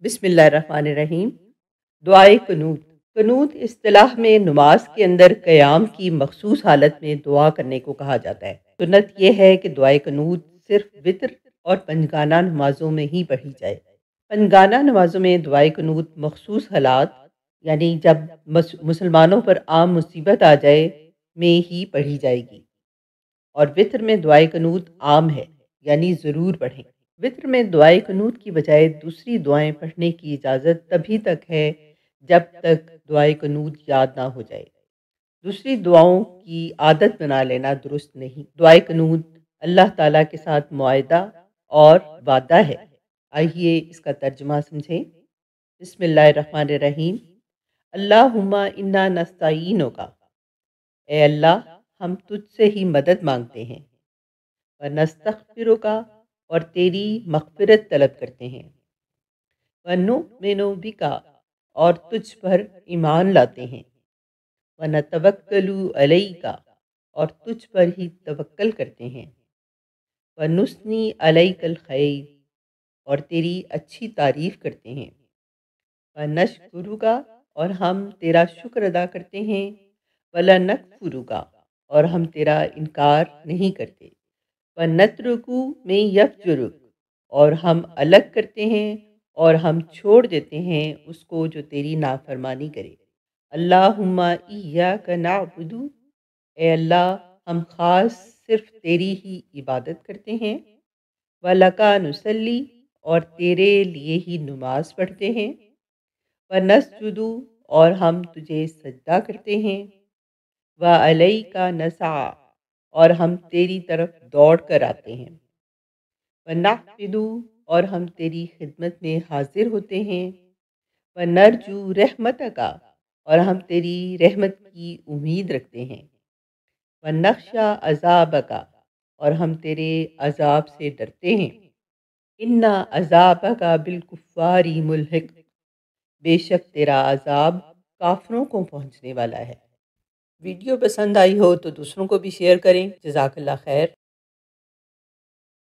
बिस्मिल्लाहिर्रहमानिर्रहीम। दुआए कनूत। कनूत इस्तिलाह में नमाज के अंदर क़याम की मखसूस हालत में दुआ करने को कहा जाता है। सुन्नत यह है कि दुआए कनूत सिर्फ वितर और पंजगाना नमाजों में ही पढ़ी जाए। पंजगाना नमाजों में दुआए कनूत मखसूस हालात यानी जब मुसलमानों पर आम मुसीबत आ जाए में ही पढ़ी जाएगी, और वितर में दुआए कनूत आम है यानी ज़रूर पढ़ें। वित्र में दुआए कनूत की बजाय दूसरी दुआएं पढ़ने की इजाज़त तभी तक है जब तक दुआए कनूत याद ना हो जाए। दूसरी दुआओं की आदत बना लेना दुरुस्त नहीं। दुआए कनूत अल्लाह ताला के साथ मुआहदा और वादा है। आइए इसका तर्जुमा समझें। बिस्मिल्लाहिर्रहमानिर्रहीम। अल्लाहुम्मा इन्ना नस्तईनुका, ए अल्लाह हम तुझसे ही मदद मांगते हैं। व नस्तगफिरुका, और तेरी मग़फ़िरत तलब करते हैं। व नुमिनु बिका, और तुझ पर ईमान लाते हैं। व नतवक्कलु अलैका, और तुझ पर ही तवक्कल करते हैं। व नुस्नी अलैकल खैर, और तेरी अच्छी तारीफ़ करते हैं। व नशकुरुका, और हम तेरा शुक्र अदा करते हैं। वला नकफुरुका, और हम तेरा इनकार नहीं करते। व नत्रुकु में यफजुरुक, और हम अलग करते हैं और हम छोड़ देते हैं उसको जो तेरी नाफरमानी करे। अल्लाहुम्मा इय्याका नअबुदु, ए अल्लाह हम खास सिर्फ तेरी ही इबादत करते हैं। व लका नुसल्ली, और तेरे लिए ही नमाज पढ़ते हैं। व नस्जुदु, और हम तुझे सजदा करते हैं। व अलैका नसा, और हम तेरी तरफ दौड़ कर आते हैं। व नहफिदु, और हम तेरी खिदमत में हाजिर होते हैं। व नरजू रहमतका, और हम तेरी रहमत की उम्मीद रखते हैं। व नख्शा अज़ाबका, और हम तेरे अजाब से डरते हैं। इन्ना अज़ाबका बिलकुफ़ारी मुल्हिक, बेशक तेरा अजाब काफिरों को पहुँचने वाला है। वीडियो पसंद आई हो तो दूसरों को भी शेयर करें। जज़ाकल्लाह खैर।